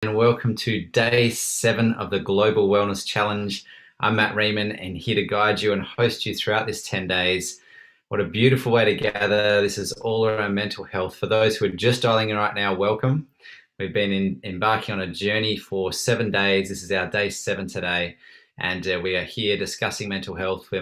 And welcome to day 7 of the Global Wellness Challenge. I'm Matt Riemann and here to guide you and host you throughout this 10 days. What a beautiful way to gather. This is all around mental health. For those who are just dialing in right now, welcome. We've been embarking on a journey for 7 days. This is our day 7 today, and we are here discussing mental health. We're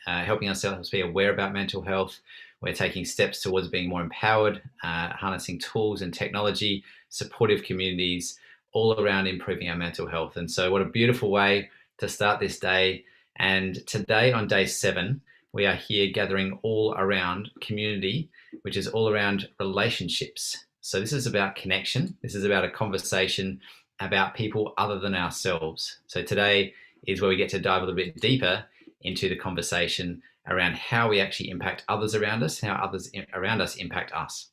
helping ourselves be aware about mental health. We're taking steps towards being more empowered, harnessing tools and technology, supportive communities, all around improving our mental health. And so what a beautiful way to start this day. And today on day 7, we are here gathering all around community, which is all around relationships. So this is about connection. This is about a conversation about people other than ourselves. So today is where we get to dive a little bit deeper into the conversation around how we actually impact others around us, how others around us impact us.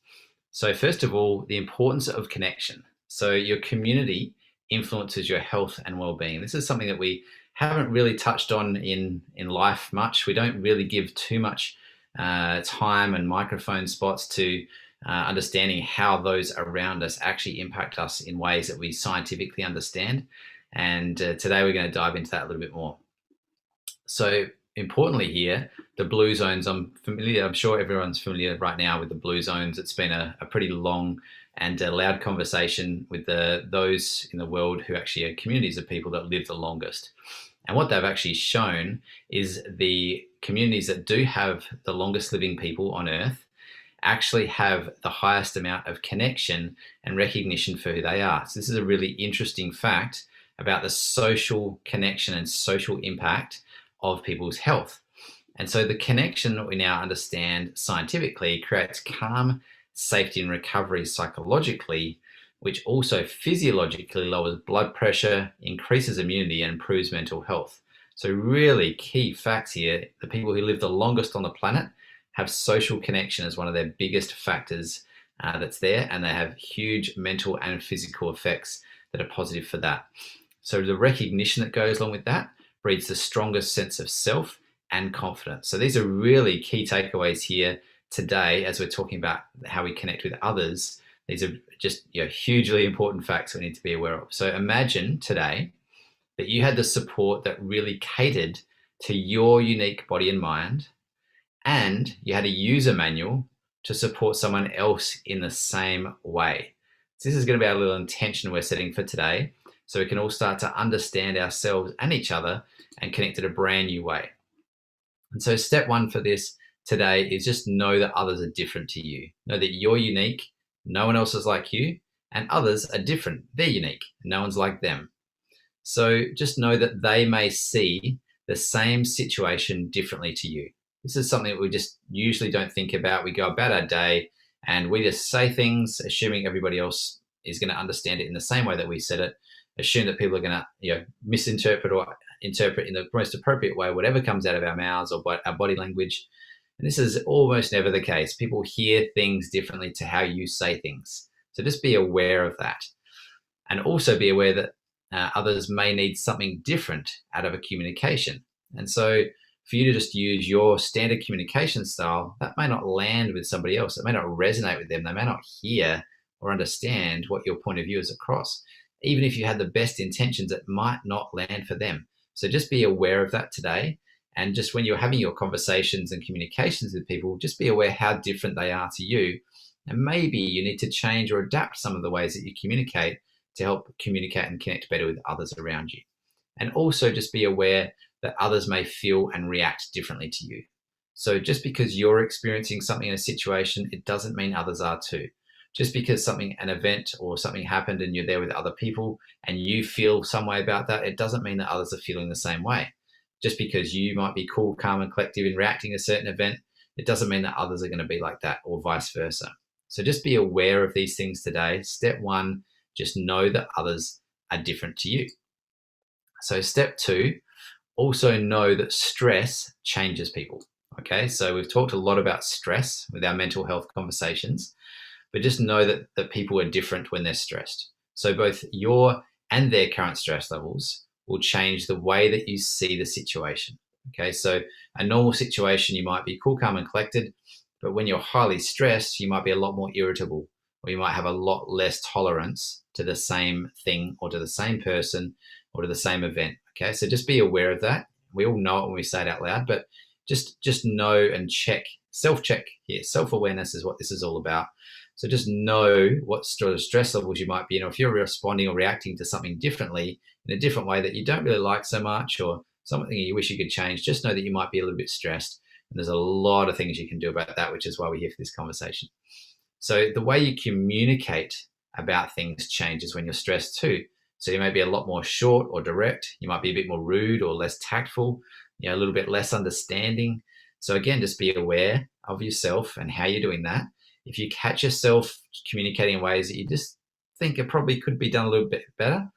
So first of all, the importance of connection. So your community influences your health and well-being. This is something that we haven't really touched on in life much. We don't really give too much time and microphone spots to understanding how those around us actually impact us in ways that we scientifically understand. And today we're going to dive into that a little bit more. So importantly here, the blue zones, I'm sure everyone's familiar right now with the blue zones. It's been a pretty long and loud conversation with those in the world who actually are communities of people that live the longest. And what they've actually shown is the communities that do have the longest living people on Earth actually have the highest amount of connection and recognition for who they are. So this is a really interesting fact about the social connection and social impact of people's health. And so the connection that we now understand scientifically creates calm, safety, and recovery psychologically, which also physiologically lowers blood pressure, increases immunity, and improves mental health. So really key facts here. The people who live the longest on the planet have social connection as one of their biggest factors that's there, and they have huge mental and physical effects that are positive for that. So the recognition that goes along with that breeds the strongest sense of self and confidence. So these are really key takeaways here today as we're talking about how we connect with others. These are just hugely important facts we need to be aware of. So imagine today that you had the support that really catered to your unique body and mind, and you had a user manual to support someone else in the same way. So this is going to be our little intention we're setting for today, so we can all start to understand ourselves and each other and connect in a brand new way. And so step 1 for this today is just know that others are different to you. Know that you're unique, no one else is like you, and others are different. They're unique, no one's like them. So just know that they may see the same situation differently to you. This is something that we just usually don't think about. We go about our day and we just say things, assuming everybody else is going to understand it in the same way that we said it, assume that people are going to misinterpret or interpret in the most appropriate way whatever comes out of our mouths or our body language. And this is almost never the case. People hear things differently to how you say things. So just be aware of that. And also be aware that others may need something different out of a communication. And so for you to just use your standard communication style, that may not land with somebody else. It may not resonate with them. They may not hear or understand what your point of view is across. Even if you had the best intentions, it might not land for them. So just be aware of that today. And just when you're having your conversations and communications with people, just be aware how different they are to you. And maybe you need to change or adapt some of the ways that you communicate to help communicate and connect better with others around you. And also just be aware that others may feel and react differently to you. So just because you're experiencing something in a situation, it doesn't mean others are too. Just because an event or something happened and you're there with other people and you feel some way about that, it doesn't mean that others are feeling the same way. Just because you might be cool, calm, and collective in reacting to a certain event, it doesn't mean that others are going to be like that, or vice versa. So just be aware of these things today. Step 1, just know that others are different to you. So step 2, also know that stress changes people. Okay, so we've talked a lot about stress with our mental health conversations, but just know that people are different when they're stressed. So both your and their current stress levels will change the way that you see the situation. Okay, so a normal situation, you might be cool, calm, and collected, but when you're highly stressed, you might be a lot more irritable or you might have a lot less tolerance to the same thing or to the same person or to the same event. Okay, so just be aware of that. We all know it when we say it out loud, but just know and check, self-check here. Self-awareness is what this is all about. So just know what sort of stress levels you might be in, or if you're responding or reacting to something differently in a different way that you don't really like so much, or something you wish you could change, just know that you might be a little bit stressed. And there's a lot of things you can do about that, which is why we're here for this conversation. So the way you communicate about things changes when you're stressed too. So you may be a lot more short or direct. You might be a bit more rude or less tactful, a little bit less understanding. So again, just be aware of yourself and how you're doing that. If you catch yourself communicating in ways that you just think it probably could be done a little bit better,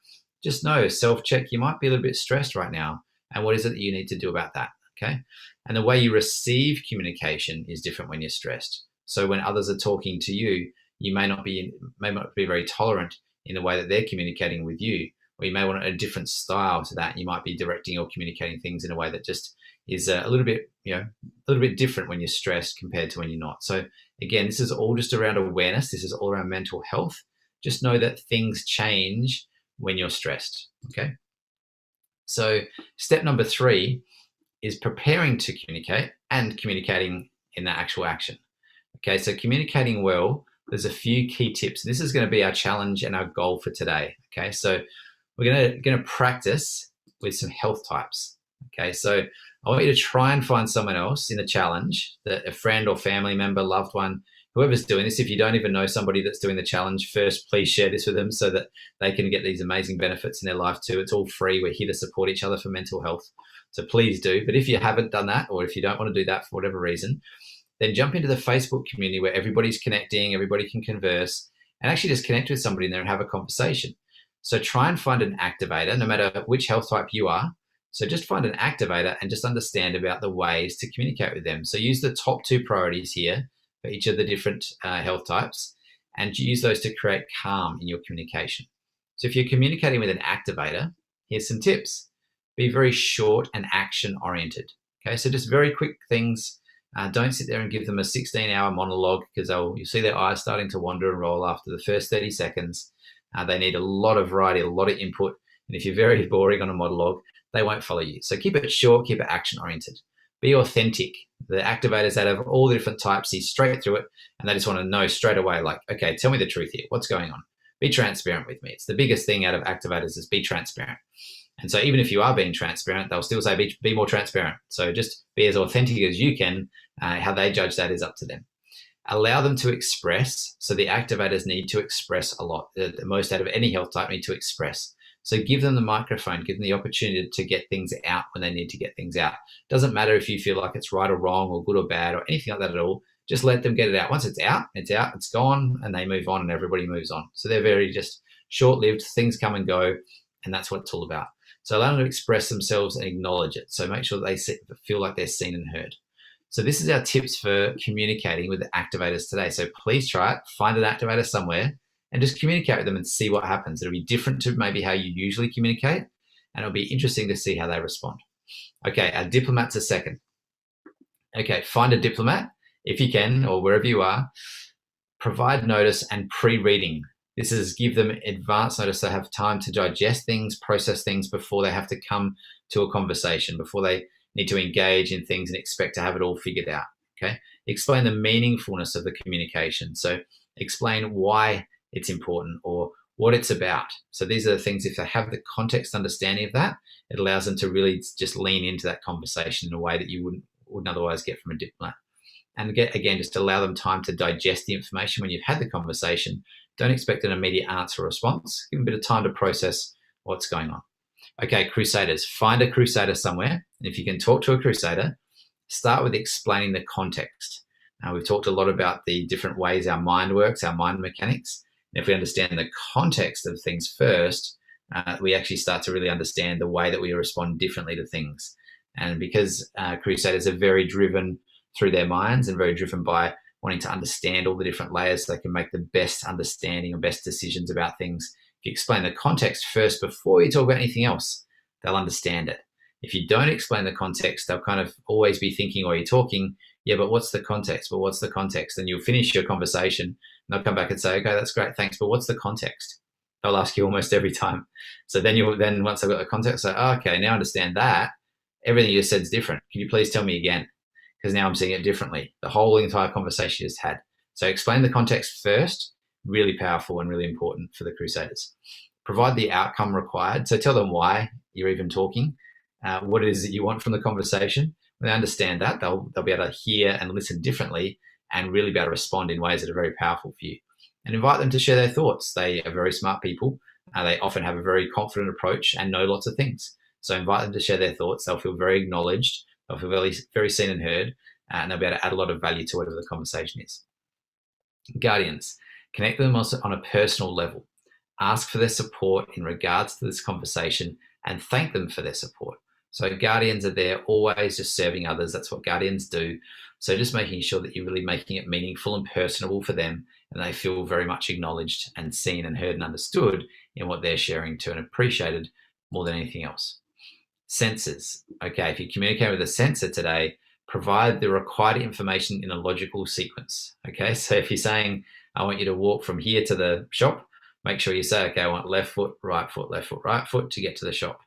just know, self-check, you might be a little bit stressed right now. And what is it that you need to do about that? Okay. And the way you receive communication is different when you're stressed. So when others are talking to you, you may not be very tolerant in the way that they're communicating with you, or you may want a different style to that. You might be directing or communicating things in a way that just is a little bit different when you're stressed compared to when you're not. So again, this is all just around awareness. This is all around mental health. Just know that things change when you're stressed. Okay. So step number 3 is preparing to communicate and communicating in the actual action. Okay, so communicating well, there's a few key tips. This is going to be our challenge and our goal for today. Okay, so we're going to practice with some health types. Okay, so I want you to try and find someone else in the challenge, that a friend or family member, loved one, whoever's doing this. If you don't even know somebody that's doing the challenge, first, please share this with them so that they can get these amazing benefits in their life too. It's all free. We're here to support each other for mental health. So please do. But if you haven't done that, or if you don't want to do that for whatever reason, then jump into the Facebook community where everybody's connecting, everybody can converse, and actually just connect with somebody in there and have a conversation. So try and find an activator, no matter which health type you are. So just find an activator and just understand about the ways to communicate with them. So use the top 2 priorities here for each of the different health types, and use those to create calm in your communication. So if you're communicating with an activator, here's some tips. Be very short and action-oriented. Okay, so just very quick things. Don't sit there and give them a 16-hour monologue, because you'll see their eyes starting to wander and roll after the first 30 seconds. They need a lot of variety, a lot of input. And if you're very boring on a monologue, they won't follow you. So keep it short, keep it action-oriented. Be authentic. The activators that have all the different types see straight through it, and they just want to know straight away, like, okay, tell me the truth here. What's going on? Be transparent with me. It's the biggest thing out of activators is be transparent. And so even if you are being transparent, they'll still say, be more transparent. So just be as authentic as you can. How they judge that is up to them. Allow them to express. So the activators need to express a lot. The most out of any health type need to express. So give them the microphone, give them the opportunity to get things out when they need to get things out. Doesn't matter if you feel like it's right or wrong or good or bad or anything like that at all. Just let them get it out. Once it's out, it's gone, and they move on and everybody moves on. So they're very just short-lived. Things come and go, and that's what it's all about. So allow them to express themselves and acknowledge it. So make sure that they feel like they're seen and heard. So this is our tips for communicating with the activators today. So please try it. Find an activator somewhere and just communicate with them and see what happens. It'll be different to maybe how you usually communicate, and it'll be interesting to see how they respond. Okay, our diplomats are second. Okay, find a diplomat if you can, or wherever you are. Provide notice and pre-reading. This is give them advance notice. They have time to digest things, process things before they have to come to a conversation, before they need to engage in things and expect to have it all figured out. Okay. Explain the meaningfulness of the communication. So explain why it's important or what it's about. So these are the things, if they have the context understanding of that, it allows them to really just lean into that conversation in a way that you wouldn't otherwise get from a diplomat. And again, just allow them time to digest the information when you've had the conversation. Don't expect an immediate answer or response. Give them a bit of time to process what's going on. Okay, crusaders. Find a crusader somewhere. And if you can talk to a crusader, start with explaining the context. Now, we've talked a lot about the different ways our mind works, our mind mechanics. And if we understand the context of things first, we actually start to really understand the way that we respond differently to things. And because crusaders are very driven through their minds and very driven by wanting to understand all the different layers so they can make the best understanding or best decisions about things. If you explain the context first before you talk about anything else, they'll understand it. If you don't explain the context, they'll kind of always be thinking while you're talking, Yeah, but what's the context? But what's the context? And you'll finish your conversation and they'll come back and say, okay, that's great, thanks, but what's the context? They'll ask you almost every time. So then once they've got the context, say, oh, okay, now I understand that. Everything you just said is different. Can you please tell me again? Because now I'm seeing it differently. The whole entire conversation you just had. So explain the context first, really powerful and really important for the Crusaders. Provide the outcome required. So tell them why you're even talking, what it is that you want from the conversation. When they understand that, they'll be able to hear and listen differently and really be able to respond in ways that are very powerful for you. And invite them to share their thoughts. They are very smart people. They often have a very confident approach and know lots of things. So invite them to share their thoughts. They'll feel very acknowledged. They'll feel very, very seen and heard, and they'll be able to add a lot of value to whatever the conversation is. Guardians, connect with them also on a personal level. Ask for their support in regards to this conversation and thank them for their support. So guardians are there always just serving others. That's what guardians do. So just making sure that you're really making it meaningful and personable for them, and they feel very much acknowledged and seen and heard and understood in what they're sharing too, and appreciated more than anything else. Sensors. Okay, if you communicate with a sensor today, provide the required information in a logical sequence. Okay, so if you're saying, I want you to walk from here to the shop, make sure you say, okay, I want left foot, right foot, left foot, right foot to get to the shop.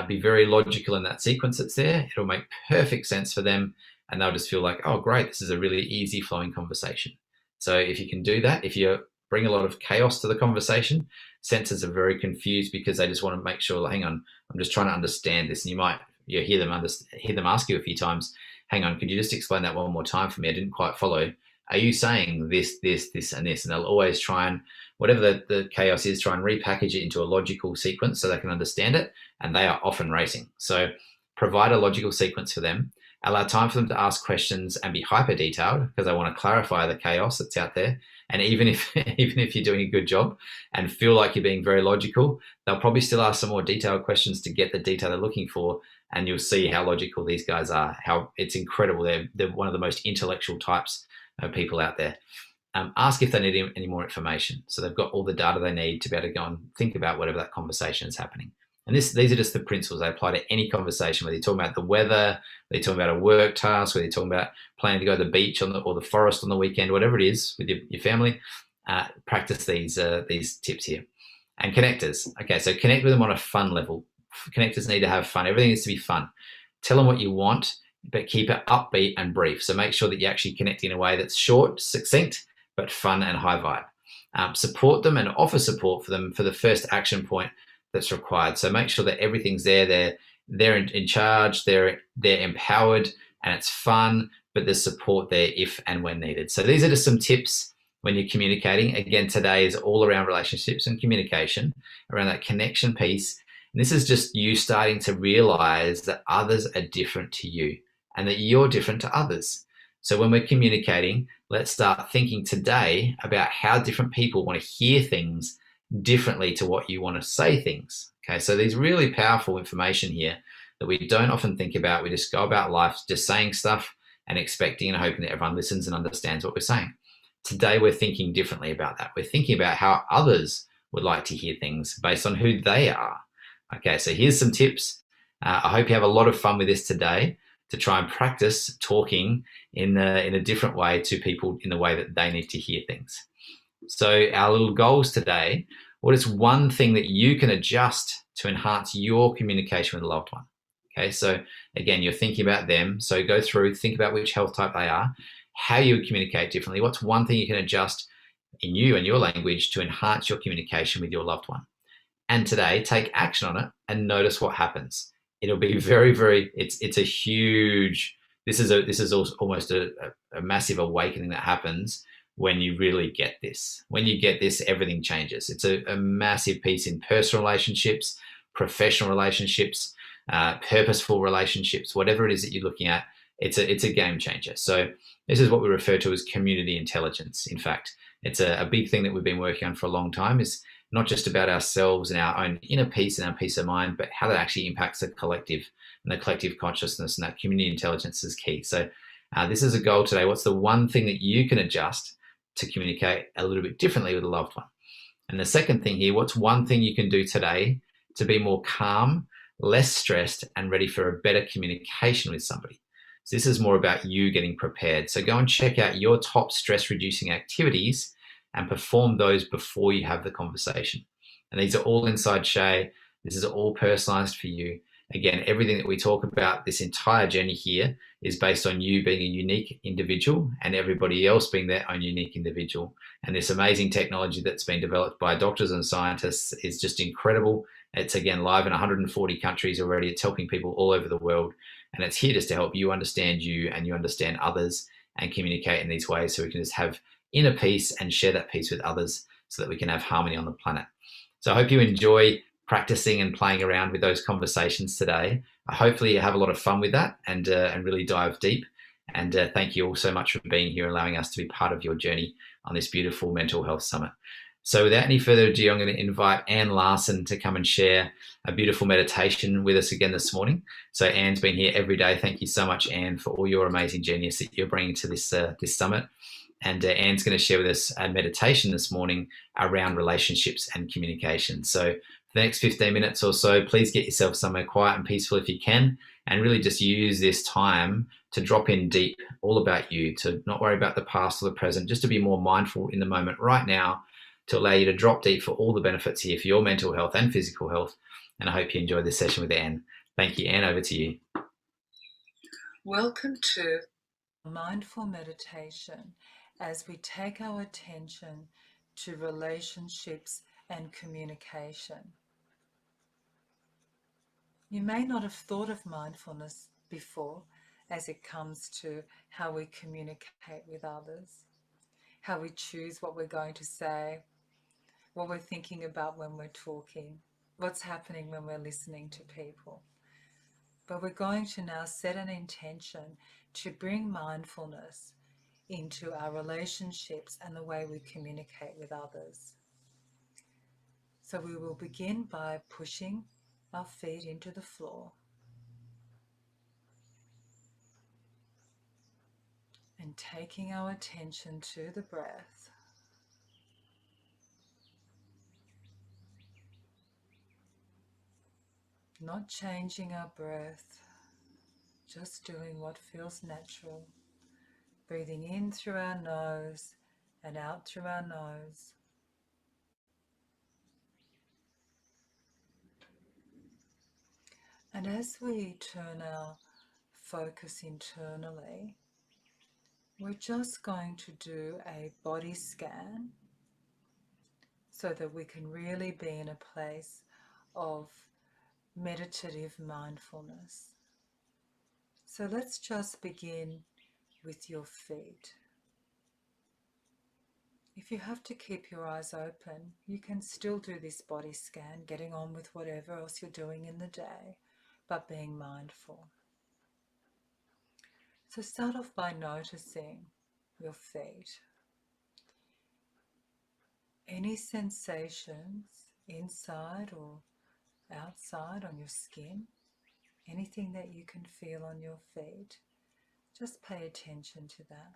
Be very logical in that sequence that's there. It'll make perfect sense for them, and they'll just feel like, oh, great, this is a really easy flowing conversation. So if you can do that, if you bring a lot of chaos to the conversation, sensors are very confused because they just want to make sure, hang on, I'm just trying to understand this. And you might hear them ask you a few times, hang on, could you just explain that one more time for me? I didn't quite follow. Are you saying this, this, this, and this? And they'll always try and, whatever the chaos is, try and repackage it into a logical sequence so they can understand it. And they are often racing. So provide a logical sequence for them. Allow time for them to ask questions and be hyper detailed because they want to clarify the chaos that's out there. And even if you're doing a good job and feel like you're being very logical, they'll probably still ask some more detailed questions to get the detail they're looking for. And you'll see how logical these guys are, how it's incredible. They're one of the most intellectual types of people out there. Ask if they need any more information. So they've got all the data they need to be able to go and think about whatever that conversation is happening. And these are just the principles they apply to any conversation, whether you're talking about the weather, whether you're talking about a work task, whether you're talking about planning to go to the beach or the forest on the weekend, whatever it is with your family. Practice these tips here. And connectors. Okay, so connect with them on a fun level. Connectors need to have fun. Everything needs to be fun. Tell them what you want, but keep it upbeat and brief. So make sure that you actually connect in a way that's short, succinct, but fun and high vibe. Support them and offer support for them for the first action point that's required. So make sure that everything's there. They're in charge. They're empowered, and it's fun. But there's support there if and when needed. So these are just some tips when you're communicating. Again, today is all around relationships and communication, around that connection piece. And this is just you starting to realize that others are different to you and that you're different to others. So when we're communicating, let's start thinking today about how different people want to hear things differently to what you want to say things. Okay, so there's really powerful information here that we don't often think about. We just go about life just saying stuff and expecting and hoping that everyone listens and understands what we're saying. Today, we're thinking differently about that. We're thinking about how others would like to hear things based on who they are. Okay, so here's some tips. I hope you have a lot of fun with this today to try and practice talking in a different way to people in the way that they need to hear things. So our little goals today, what is one thing that you can adjust to enhance your communication with a loved one? Okay, so again, you're thinking about them. So go through, think about which health type they are, how you would communicate differently. What's one thing you can adjust in you and your language to enhance your communication with your loved one? And today, take action on it and notice what happens. It'll be very, very, it's a huge, this is almost a massive awakening that happens when you really get this. When you get this, everything changes. It's a massive piece in personal relationships, professional relationships, purposeful relationships, whatever it is that you're looking at, it's a game changer. So this is what we refer to as community intelligence. In fact, it's a big thing that we've been working on for a long time, is not just about ourselves and our own inner peace and our peace of mind, but how that actually impacts the collective and the collective consciousness, and that community intelligence is key. So this is a goal today. What's the one thing that you can adjust to communicate a little bit differently with a loved one? And the second thing here, what's one thing you can do today to be more calm, less stressed, and ready for a better communication with somebody? So this is more about you getting prepared. So go and check out your top stress reducing activities and perform those before you have the conversation. And these are all inside Shay. This is all personalized for you. Again, everything that we talk about, this entire journey here, is based on you being a unique individual and everybody else being their own unique individual. And this amazing technology that's been developed by doctors and scientists is just incredible. It's again live in 140 countries already. It's helping people all over the world. And it's here just to help you understand you and you understand others and communicate in these ways so we can just have inner peace and share that peace with others so that we can have harmony on the planet. So I hope you enjoy practicing and playing around with those conversations today. Hopefully you have a lot of fun with that and really dive deep. And thank you all so much for being here, allowing us to be part of your journey on this beautiful mental health summit. So without any further ado, I'm going to invite Anne Larson to come and share a beautiful meditation with us again this morning. So Anne's been here every day. Thank you so much, Anne, for all your amazing genius that you're bringing to this summit. And Anne's going to share with us a meditation this morning around relationships and communication. So for the next 15 minutes or so, please get yourself somewhere quiet and peaceful if you can, and really just use this time to drop in deep, all about you, to not worry about the past or the present, just to be more mindful in the moment right now, to allow you to drop deep for all the benefits here for your mental health and physical health. And I hope you enjoyed this session with Anne. Thank you, Anne. Over to you. Welcome to mindful meditation as we take our attention to relationships and communication. You may not have thought of mindfulness before as it comes to how we communicate with others, how we choose what we're going to say, what we're thinking about when we're talking, what's happening when we're listening to people. But we're going to now set an intention to bring mindfulness into our relationships and the way we communicate with others. So we will begin by pushing our feet into the floor and taking our attention to the breath. Not changing our breath, just doing what feels natural. Breathing in through our nose and out through our nose. And as we turn our focus internally, we're just going to do a body scan so that we can really be in a place of meditative mindfulness. So let's just begin with your feet. If you have to keep your eyes open, you can still do this body scan, getting on with whatever else you're doing in the day, but being mindful. So start off by noticing your feet. Any sensations inside or outside on your skin, anything that you can feel on your feet, just pay attention to that.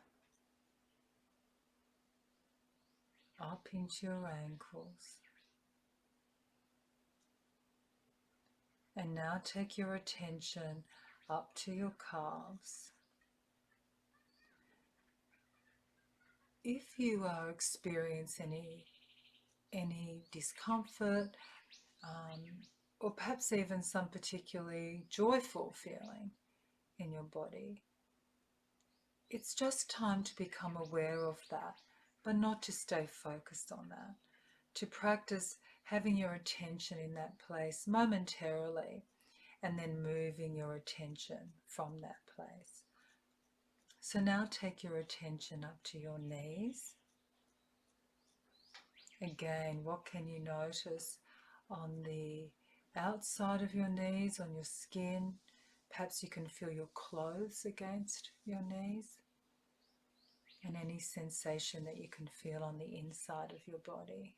Up into your ankles. And now take your attention up to your calves. If you are experiencing any discomfort, or perhaps even some particularly joyful feeling in your body, it's just time to become aware of that, but not to stay focused on that. To practice having your attention in that place momentarily and then moving your attention from that place. So now take your attention up to your knees. Again, what can you notice on the outside of your knees, on your skin? Perhaps you can feel your clothes against your knees, and any sensation that you can feel on the inside of your body.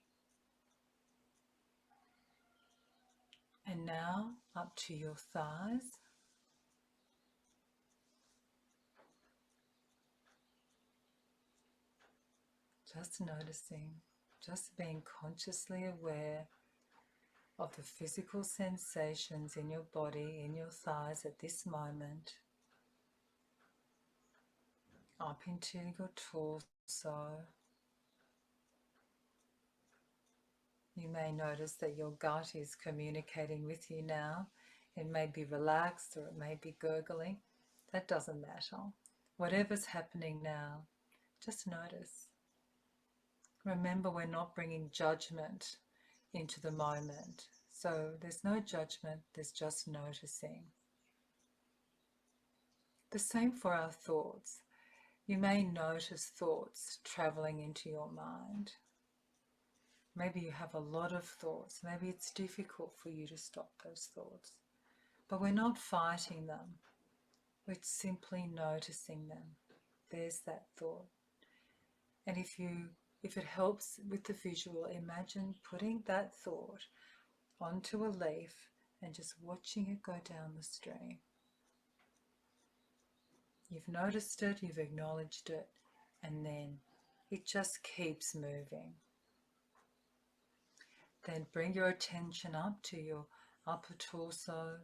And now up to your thighs. Just noticing, just being consciously aware of the physical sensations in your body, in your thighs at this moment. up into your torso. You may notice that your gut is communicating with you now. It may be relaxed or it may be gurgling. That doesn't matter. Whatever's happening now, just notice. Remember, we're not bringing judgment into the moment. So there's no judgment, there's just noticing. The same for our thoughts. You may notice thoughts traveling into your mind. Maybe you have a lot of thoughts. Maybe it's difficult for you to stop those thoughts. But we're not fighting them. We're simply noticing them. There's that thought. And if it helps with the visual, imagine putting that thought onto a leaf and just watching it go down the stream. You've noticed it, you've acknowledged it, and then it just keeps moving. Then bring your attention up to your upper torso.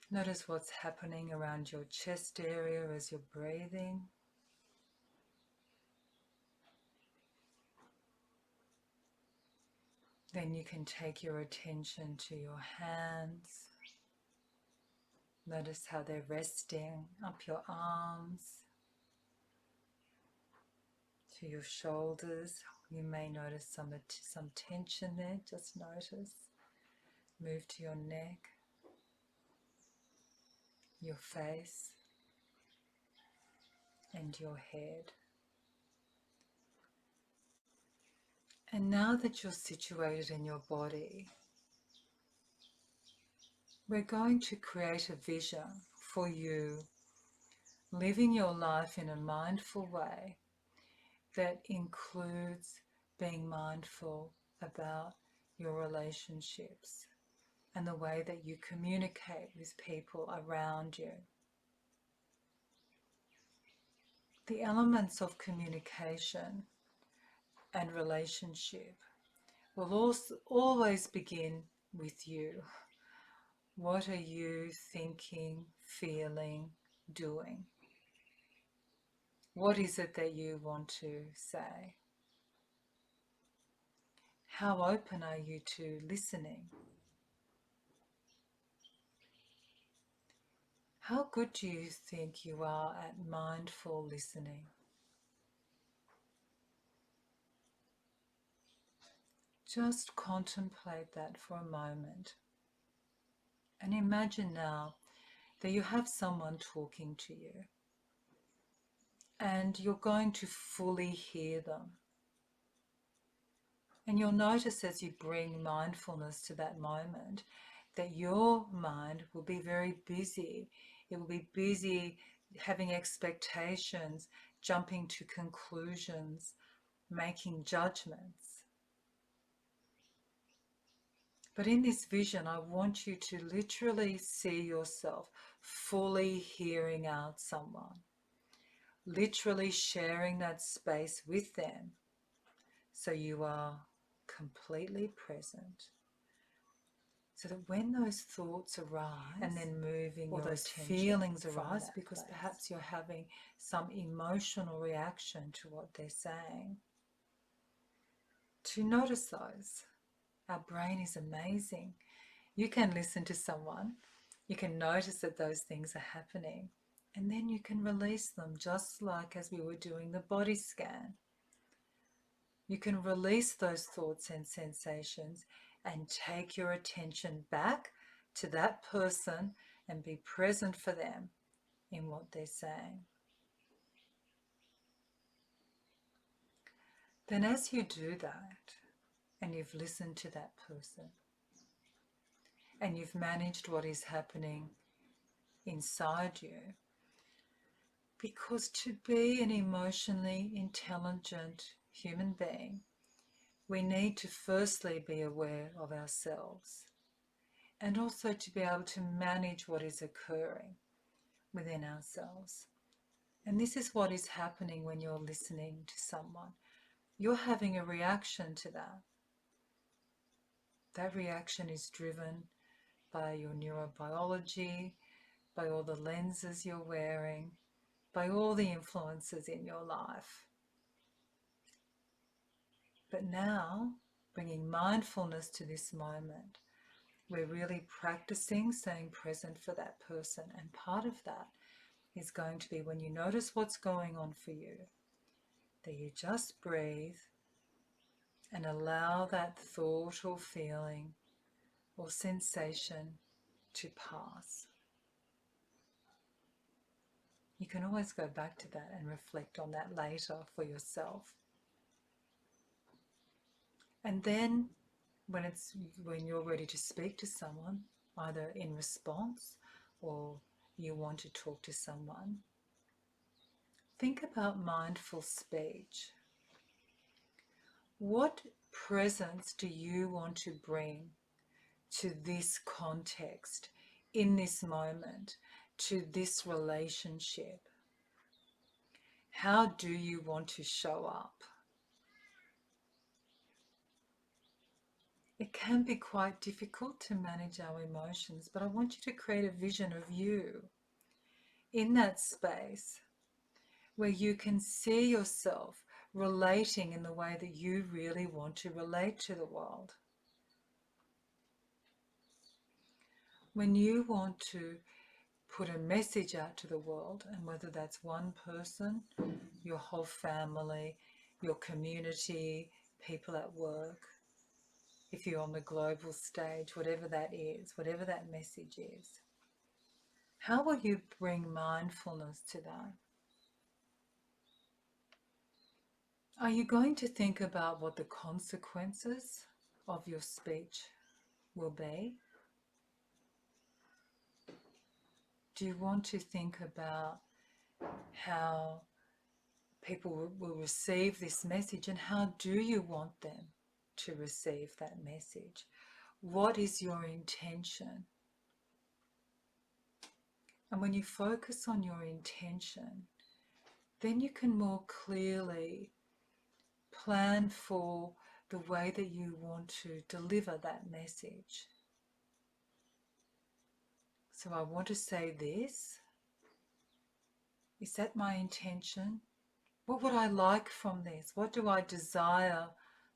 Notice what's happening around your chest area as you're breathing. Then you can take your attention to your hands. Notice how they're resting up your arms, to your shoulders. You may notice some tension there, just notice. Move to your neck, your face, and your head. And now that you're situated in your body, we're going to create a vision for you living your life in a mindful way that includes being mindful about your relationships and the way that you communicate with people around you. The elements of communication and relationship will also always begin with you. What are you thinking, feeling, doing? What is it that you want to say? How open are you to listening? How good do you think you are at mindful listening? Just contemplate that for a moment. And imagine now that you have someone talking to you and you're going to fully hear them. And you'll notice as you bring mindfulness to that moment that your mind will be very busy. It will be busy having expectations, jumping to conclusions, making judgments. But in this vision, I want you to literally see yourself fully hearing out someone, literally sharing that space with them, so you are completely present. So that when those thoughts arise and then moving or those feelings arise because perhaps you're having some emotional reaction to what they're saying, to notice those. Our brain is amazing. You can listen to someone, you can notice that those things are happening, and then you can release them, just like as we were doing the body scan. You can release those thoughts and sensations and take your attention back to that person and be present for them in what they're saying. Then as you do that, and you've listened to that person, and you've managed what is happening inside you, because to be an emotionally intelligent human being, we need to firstly be aware of ourselves and also to be able to manage what is occurring within ourselves. And this is what is happening when you're listening to someone. You're having a reaction to that. That reaction is driven by your neurobiology, by all the lenses you're wearing, by all the influences in your life. But now, bringing mindfulness to this moment, we're really practicing staying present for that person. And part of that is going to be when you notice what's going on for you, that you just breathe and allow that thought or feeling or sensation to pass. You can always go back to that and reflect on that later for yourself. And then when you're ready to speak to someone, either in response or you want to talk to someone, think about mindful speech. What presence do you want to bring to this context, in this moment, to this relationship? How do you want to show up? It can be quite difficult to manage our emotions, but I want you to create a vision of you in that space where you can see yourself relating in the way that you really want to relate to the world. When you want to put a message out to the world, and whether that's one person, your whole family, your community, people at work, if you're on the global stage, whatever that is, whatever that message is, how will you bring mindfulness to that? Are you going to think about what the consequences of your speech will be? Do you want to think about how people will receive this message, and how do you want them to receive that message? What is your intention? And when you focus on your intention, then you can more clearly plan for the way that you want to deliver that message. So I want to say this. Is that my intention? What would I like from this? What do I desire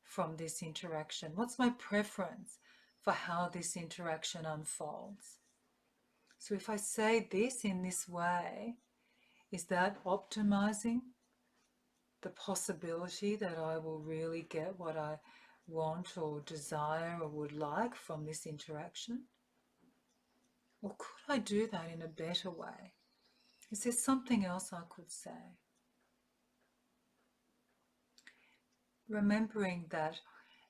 from this interaction? What's my preference for how this interaction unfolds? So if I say this in this way, is that optimizing the possibility that I will really get what I want or desire or would like from this interaction? Or could I do that in a better way? Is there something else I could say? Remembering that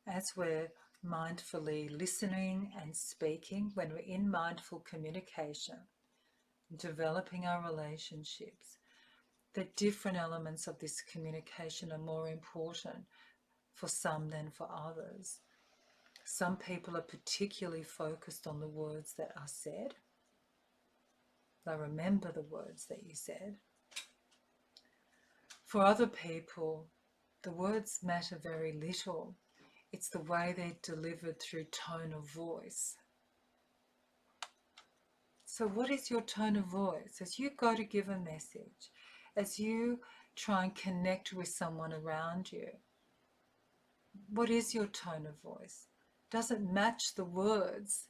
as we're mindfully listening and speaking, when we're in mindful communication, developing our relationships, the different elements of this communication are more important for some than for others. Some people are particularly focused on the words that are said. They remember the words that you said. For other people, the words matter very little. It's the way they're delivered through tone of voice. So what is your tone of voice? As you go to give a message, as you try and connect with someone around you, what is your tone of voice? Does it match the words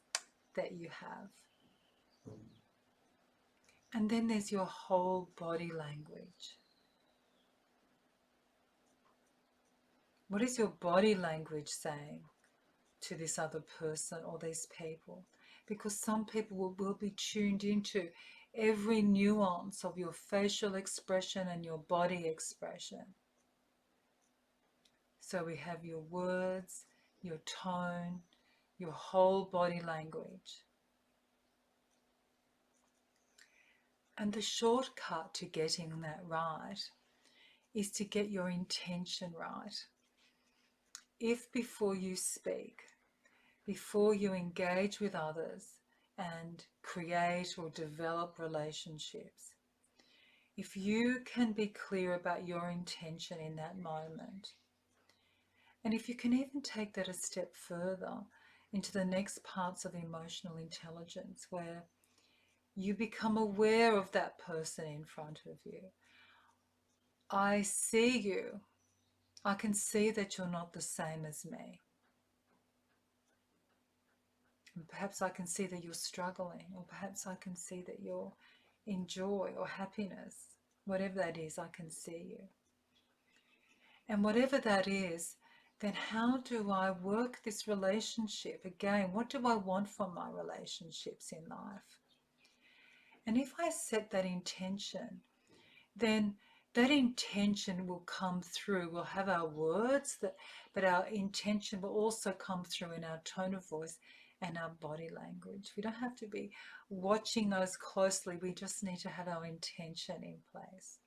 that you have? And then there's your whole body language. What is your body language saying to this other person or these people? Because some people will be tuned into every nuance of your facial expression and your body expression. So we have your words, your tone, your whole body language. And the shortcut to getting that right is to get your intention right. If before you speak, before you engage with others and create or develop relationships, if you can be clear about your intention in that moment, and if you can even take that a step further into the next parts of emotional intelligence, where You become aware of that person in front of you. I see you. I can see that you're not the same as me. And perhaps I can see that you're struggling, or perhaps I can see that you're in joy or happiness. Whatever that is, I can see you. And whatever that is, then how do I work this relationship? Again, what do I want from my relationships in life? And if I set that intention, then that intention will come through. We'll have our words, but our intention will also come through in our tone of voice and our body language. We don't have to be watching those closely. We just need to have our intention in place.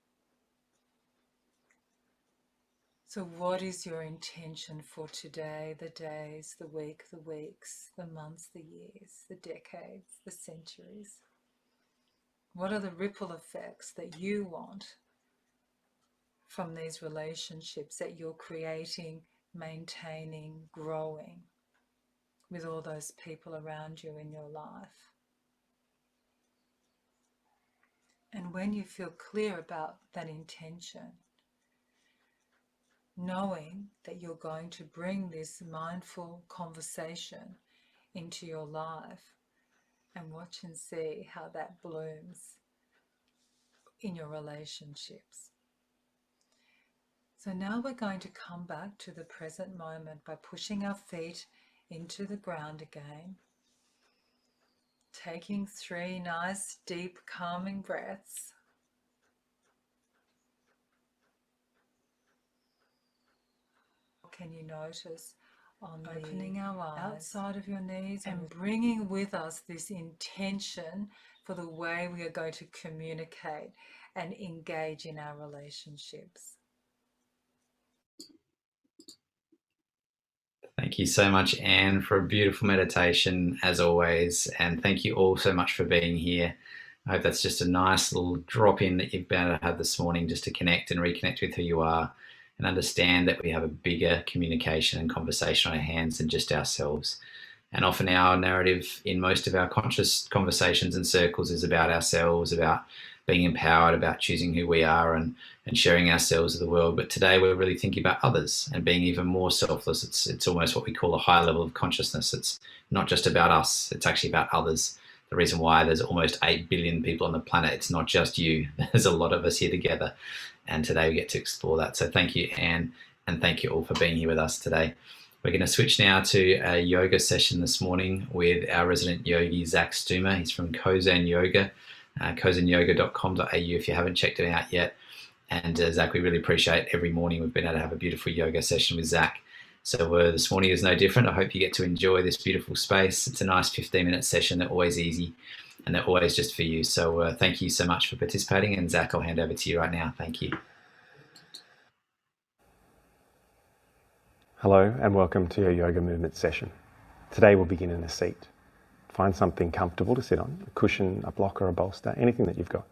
So what is your intention for today, the days, the week, the weeks, the months, the years, the decades, the centuries? What are the ripple effects that you want from these relationships that you're creating, maintaining, growing with all those people around you in your life? And when you feel clear about that intention, knowing that you're going to bring this mindful conversation into your life, and watch and see how that blooms in your relationships. So now we're going to come back to the present moment by pushing our feet into the ground again, taking 3 nice, deep, calming breaths. What can you notice on opening our eyes, outside of your knees, and bringing with us this intention for the way we are going to communicate and engage in our relationships? Thank you so much, Anne, for a beautiful meditation as always. And thank you all so much for being here. I hope that's just a nice little drop in that you've been able to have this morning, just to connect and reconnect with who you are and understand that we have a bigger communication and conversation on our hands than just ourselves. And often our narrative in most of our conscious conversations and circles is about ourselves, about being empowered, about choosing who we are and sharing ourselves with the world. But today we're really thinking about others and being even more selfless. It's almost what we call a high level of consciousness. It's not just about us, it's actually about others. The reason why there's almost 8 billion people on the planet, it's not just you. There's a lot of us here together. And today we get to explore that. So thank you, Anne, and thank you all for being here with us today. We're going to switch now to a yoga session this morning with our resident yogi, Zach Stuma. He's from Kozan Yoga, kozanyoga.com.au if you haven't checked it out yet. And Zach, we really appreciate every morning we've been able to have a beautiful yoga session with Zach. So this morning is no different. I hope you get to enjoy this beautiful space. It's a nice 15-minute session. They're always easy and they're always just for you. So thank you so much for participating. And Zach, I'll hand over to you right now. Thank you. Hello and welcome to your yoga movement session. Today we'll begin in a seat. Find something comfortable to sit on, a cushion, a block or a bolster, anything that you've got.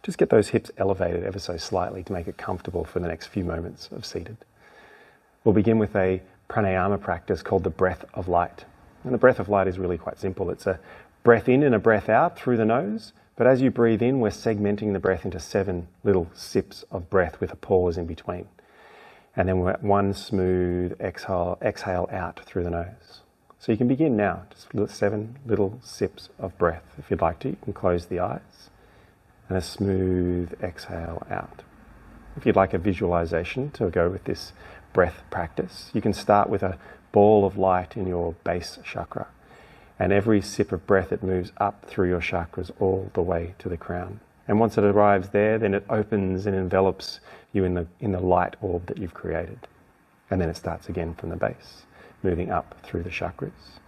Just get those hips elevated ever so slightly to make it comfortable for the next few moments of seated. We'll begin with a pranayama practice called the breath of light. And the breath of light is really quite simple. It's a breath in and a breath out through the nose, but as you breathe in, we're segmenting the breath into 7 little sips of breath with a pause in between. And then we're 1 smooth exhale out through the nose. So you can begin now, just 7 little sips of breath. If you'd like to, you can close the eyes. And a smooth exhale out. If you'd like a visualization to go with this breath practice, you can start with a ball of light in your base chakra. And every sip of breath, it moves up through your chakras all the way to the crown. And once it arrives there, then it opens and envelops you in the light orb that you've created. And then it starts again from the base, moving up through the chakras,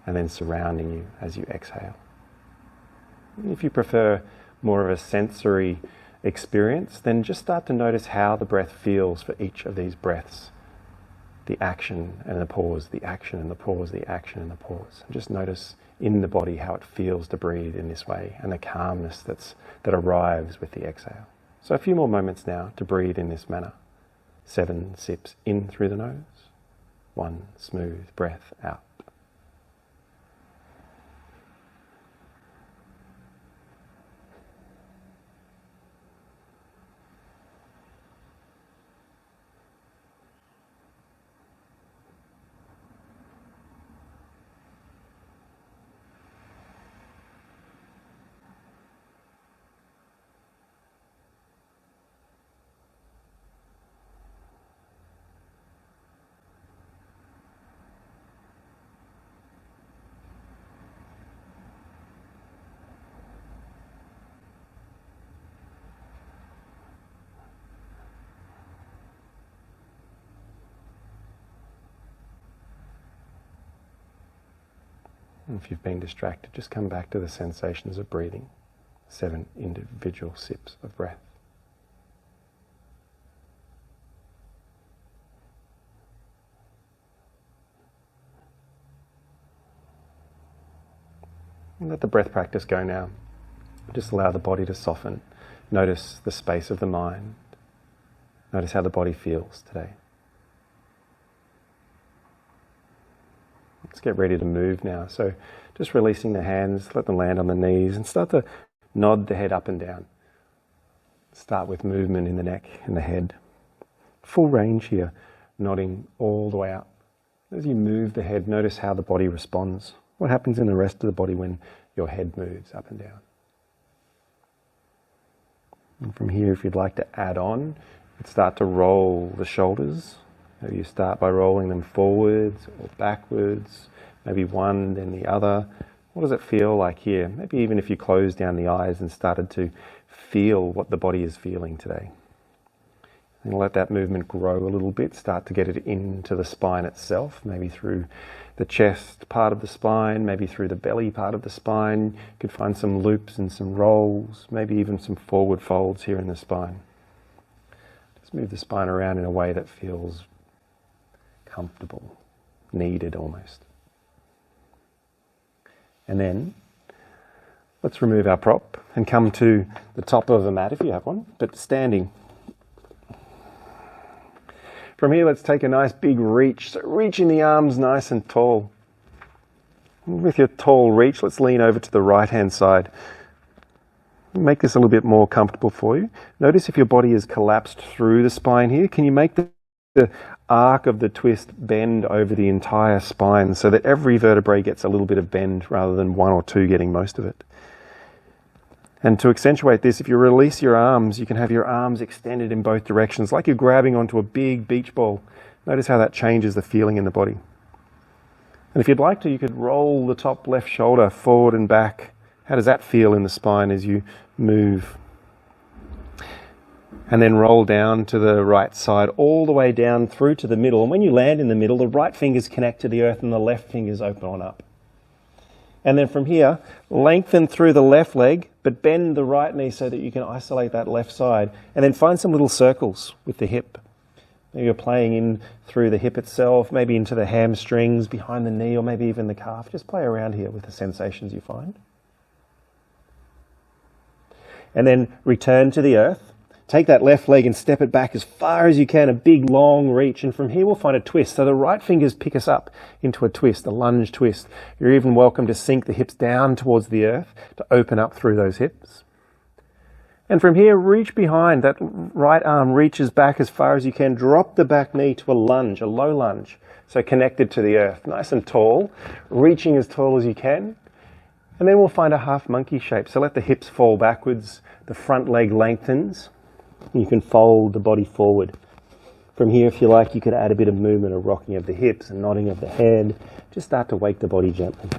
and then surrounding you as you exhale. If you prefer more of a sensory experience, then just start to notice how the breath feels for each of these breaths. The action and the pause, the action and the pause, the action and the pause. And just notice in the body how it feels to breathe in this way and the calmness that arrives with the exhale. So a few more moments now to breathe in this manner. 7 sips in through the nose, 1 smooth breath out. And if you've been distracted, just come back to the sensations of breathing. 7 individual sips of breath. And let the breath practice go now. Just allow the body to soften. Notice the space of the mind. Notice how the body feels today. Let's get ready to move now. So just releasing the hands, let them land on the knees and start to nod the head up and down. Start with movement in the neck and the head. Full range here, nodding all the way up. As you move the head, notice how the body responds. What happens in the rest of the body when your head moves up and down? And from here, if you'd like to add on, you'd start to roll the shoulders. Maybe you start by rolling them forwards or backwards, maybe one, then the other. What does it feel like here? Maybe even if you closed down the eyes and started to feel what the body is feeling today. And let that movement grow a little bit, start to get it into the spine itself, maybe through the chest part of the spine, maybe through the belly part of the spine. You could find some loops and some rolls, maybe even some forward folds here in the spine. Just move the spine around in a way that feels comfortable, needed almost. And then let's remove our prop and come to the top of the mat if you have one, but standing. From here, let's take a nice big reach. So reaching the arms nice and tall. With your tall reach, let's lean over to the right-hand side. Make this a little bit more comfortable for you. Notice if your body is collapsed through the spine here, can you make the arc of the twist bend over the entire spine so that every vertebrae gets a little bit of bend rather than one or two getting most of it? And to accentuate this, if you release your arms, you can have your arms extended in both directions, like you're grabbing onto a big beach ball. Notice how that changes the feeling in the body. And if you'd like to, you could roll the top left shoulder forward and back. How does that feel in the spine as you move? And then roll down to the right side, all the way down through to the middle. And when you land in the middle, the right fingers connect to the earth and the left fingers open on up. And then from here, lengthen through the left leg, but bend the right knee so that you can isolate that left side. And then find some little circles with the hip. Maybe you're playing in through the hip itself, maybe into the hamstrings, behind the knee, or maybe even the calf. Just play around here with the sensations you find. And then return to the earth. Take that left leg and step it back as far as you can, a big long reach. And from here we'll find a twist. So the right fingers pick us up into a twist, a lunge twist. You're even welcome to sink the hips down towards the earth to open up through those hips. And from here, reach behind. That right arm reaches back as far as you can. Drop the back knee to a lunge, a low lunge. So connected to the earth, nice and tall, reaching as tall as you can. And then we'll find a half monkey shape. So let the hips fall backwards, the front leg lengthens. You can fold the body forward. From here, if you like, you could add a bit of movement, a rocking of the hips and nodding of the head. Just start to wake the body gently.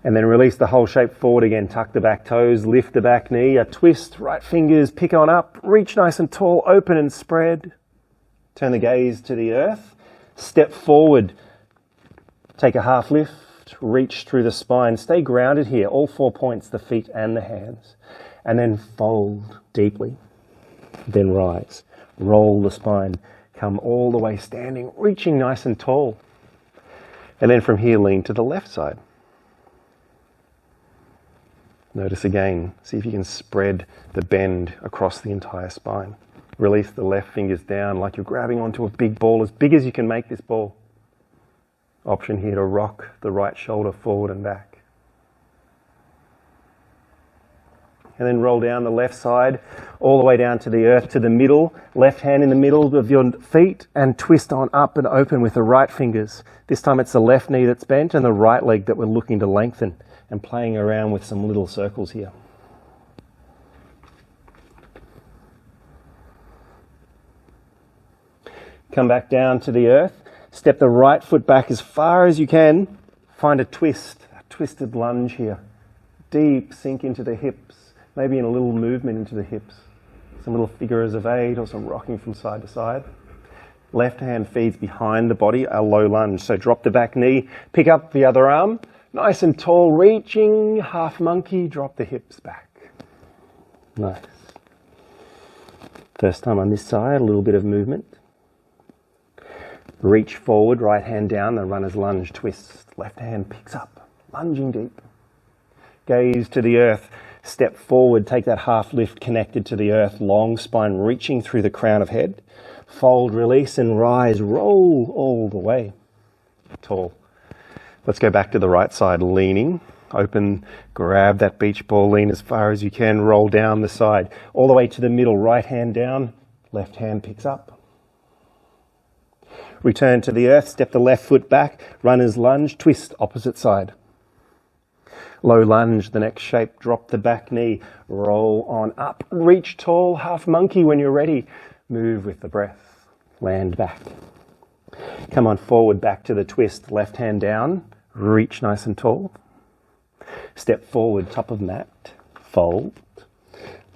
And then release the whole shape forward again. Tuck the back toes, lift the back knee, a twist, right fingers, pick on up, reach nice and tall, open and spread. Turn the gaze to the earth. Step forward. Take a half lift, reach through the spine. Stay grounded here, all 4 points, the feet and the hands. And then fold deeply, then rise. Roll the spine, come all the way standing, reaching nice and tall. And then from here, lean to the left side. Notice again, see if you can spread the bend across the entire spine. Release the left fingers down like you're grabbing onto a big ball, as big as you can make this ball. Option here to rock the right shoulder forward and back. And then roll down the left side, all the way down to the earth, to the middle. Left hand in the middle of your feet and twist on up and open with the right fingers. This time it's the left knee that's bent and the right leg that we're looking to lengthen, and playing around with some little circles here. Come back down to the earth. Step the right foot back as far as you can. Find a twist, a twisted lunge here. Deep sink into the hips. Maybe in a little movement into the hips. Some little figures of 8 or some rocking from side to side. Left hand feeds behind the body, a low lunge. So drop the back knee, pick up the other arm, nice and tall, reaching, half monkey, drop the hips back. Nice. First time on this side, a little bit of movement. Reach forward, right hand down, the runner's lunge, twist. Left hand picks up, lunging deep. Gaze to the earth, step forward, take that half lift connected to the earth, long spine reaching through the crown of head. Fold, release and rise, roll all the way. Tall. Let's go back to the right side, leaning. Open, grab that beach ball, lean as far as you can, roll down the side, all the way to the middle, right hand down, left hand picks up. Return to the earth, step the left foot back, runner's lunge, twist, opposite side. Low lunge, the next shape, drop the back knee, roll on up, reach tall, half monkey when you're ready. Move with the breath, land back. Come on forward, back to the twist, left hand down, reach nice and tall. Step forward, top of mat, fold,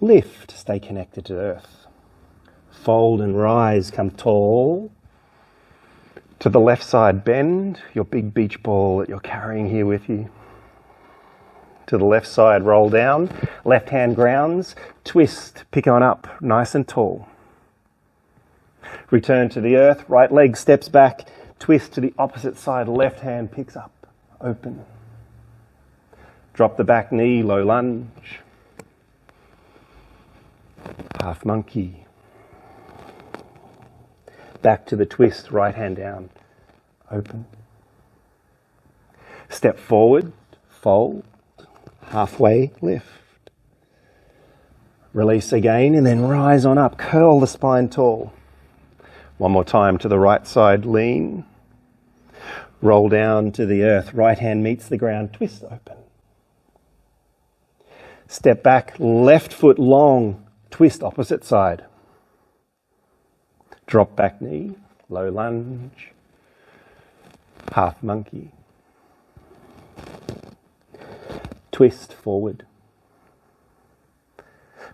lift, stay connected to earth. Fold and rise, come tall. To the left side, bend your big beach ball that you're carrying here with you. To the left side, roll down, left hand grounds, twist, pick on up, nice and tall. Return to the earth, right leg steps back, twist to the opposite side, left hand picks up, open. Drop the back knee, low lunge. Half monkey. Back to the twist, right hand down, open. Step forward, fold, halfway lift. Release again and then rise on up, curl the spine tall. One more time to the right side, lean. Roll down to the earth, right hand meets the ground, twist open. Step back, left foot long, twist opposite side. Drop back knee, low lunge, half monkey. Twist forward.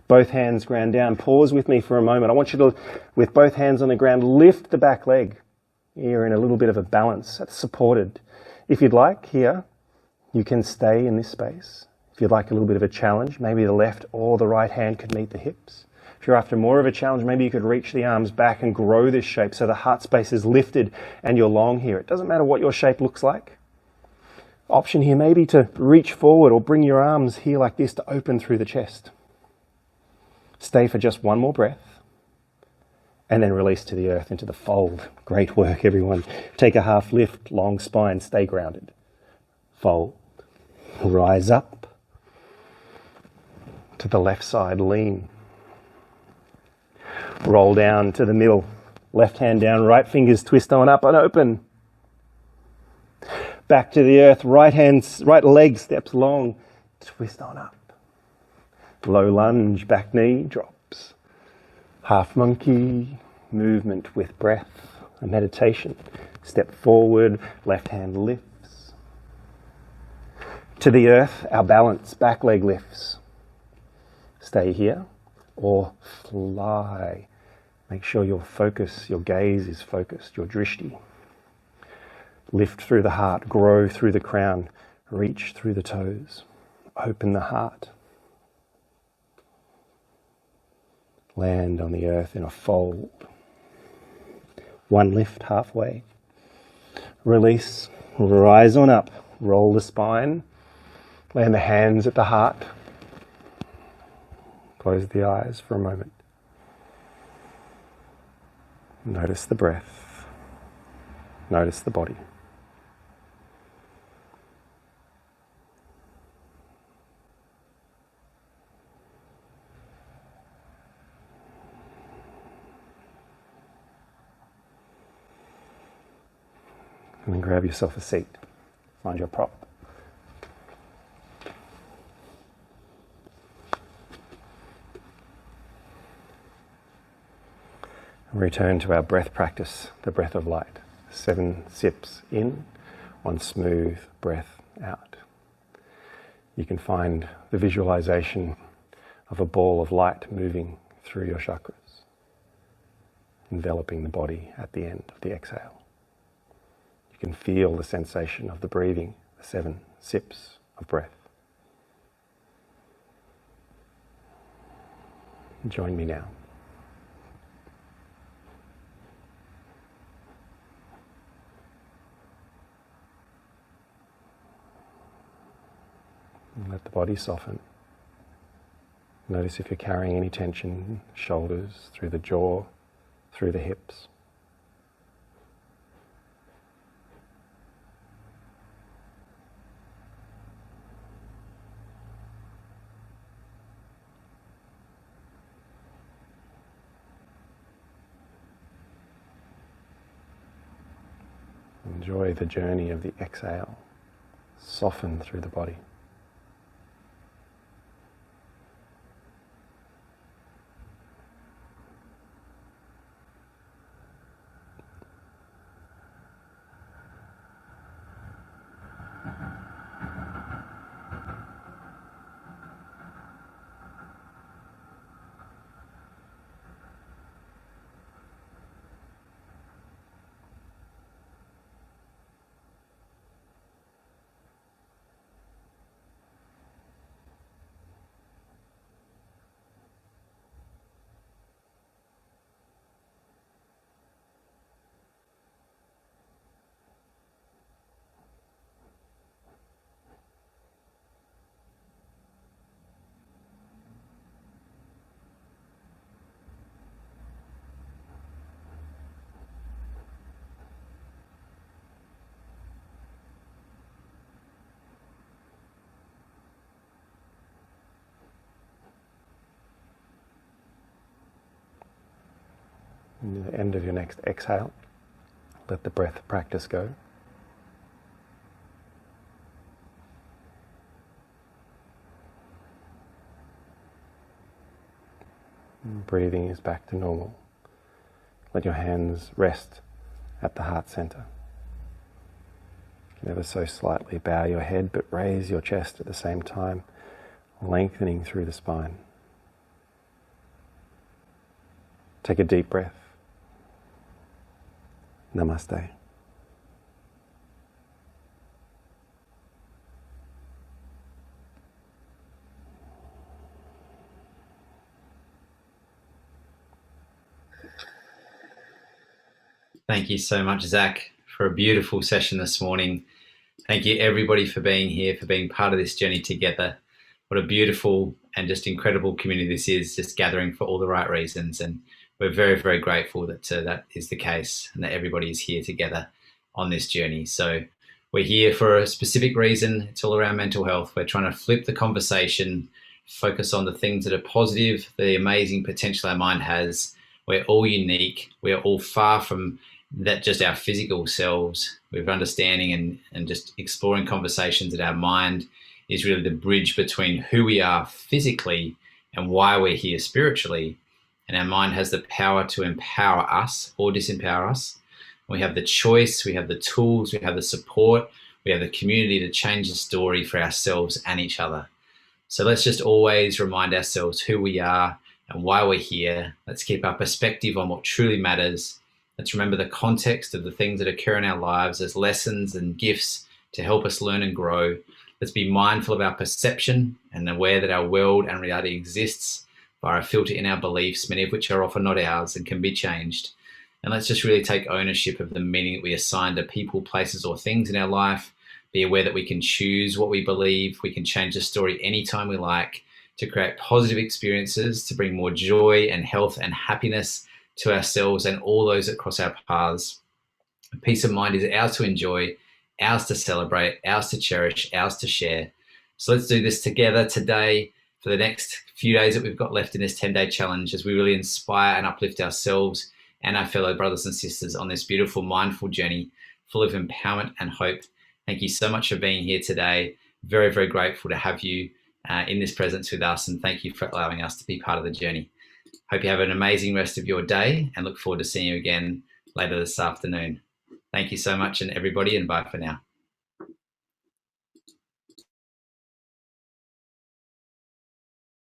Both hands ground down. Pause with me for a moment. I want you to, with both hands on the ground, lift the back leg. You're in a little bit of a balance. That's supported. If you'd like, here, you can stay in this space. If you'd like a little bit of a challenge, maybe the left or the right hand could meet the hips. If you're after more of a challenge, maybe you could reach the arms back and grow this shape so the heart space is lifted and you're long here. It doesn't matter what your shape looks like. Option here may be to reach forward or bring your arms here like this to open through the chest. Stay for just one more breath and then release to the earth into the fold. Great work, everyone. Take a half lift, long spine, stay grounded. Fold, rise up. To the left side, lean. Roll down to the middle. Left hand down, right fingers twist on up and open. Back to the earth, right leg steps long, twist on up. Low lunge, back knee drops. Half monkey, movement with breath, a meditation. Step forward, left hand lifts. To the earth, our balance, back leg lifts. Stay here or fly. Make sure your focus, your gaze is focused, your drishti. Lift through the heart, grow through the crown, reach through the toes, open the heart. Land on the earth in a fold. One lift halfway. Release, rise on up, roll the spine, land the hands at the heart. Close the eyes for a moment. Notice the breath. Notice the body. And then grab yourself a seat. Find your prop. Return to our breath practice, the breath of light. 7 sips in, 1 smooth breath out. You can find the visualization of a ball of light moving through your chakras. enveloping the body at the end of the exhale. You can feel the sensation of the breathing, the 7 sips of breath. Join me now. And let the body soften. Notice if you're carrying any tension, shoulders, through the jaw, through the hips. Enjoy the journey of the exhale. Soften through the body. And at the end of your next exhale, let the breath practice go. And breathing is back to normal. Let your hands rest at the heart center. You can ever so slightly bow your head, but raise your chest at the same time, lengthening through the spine. Take a deep breath. Namaste. Thank you so much, Zach, for a beautiful session this morning. Thank you, everybody, for being here, for being part of this journey together. What a beautiful and just incredible community this is, just gathering for all the right reasons. And we're very, very grateful that that is the case and that everybody is here together on this journey. So we're here for a specific reason. It's all around mental health. We're trying to flip the conversation, focus on the things that are positive, the amazing potential our mind has. We're all unique. We're all far from that just our physical selves. We're understanding and just exploring conversations that our mind is really the bridge between who we are physically and why we're here spiritually. And our mind has the power to empower us or disempower us. We have the choice, we have the tools, we have the support, we have the community to change the story for ourselves and each other. So let's just always remind ourselves who we are and why we're here. Let's keep our perspective on what truly matters. Let's remember the context of the things that occur in our lives as lessons and gifts to help us learn and grow. Let's be mindful of our perception and aware that our world and reality exists via a filter in our beliefs, many of which are often not ours and can be changed. And let's just really take ownership of the meaning that we assign to people, places, or things in our life. Be aware that we can choose what we believe. We can change the story anytime we like to create positive experiences, to bring more joy and health and happiness to ourselves and all those that cross our paths. Peace of mind is ours to enjoy, ours to celebrate, ours to cherish, ours to share. So let's do this together today for the next few days that we've got left in this 10-day challenge as we really inspire and uplift ourselves and our fellow brothers and sisters on this beautiful, mindful journey full of empowerment and hope. Thank you so much for being here today. Very, very grateful to have you in this presence with us, and thank you for allowing us to be part of the journey. Hope you have an amazing rest of your day and look forward to seeing you again later this afternoon. Thank you so much, and everybody, and bye for now.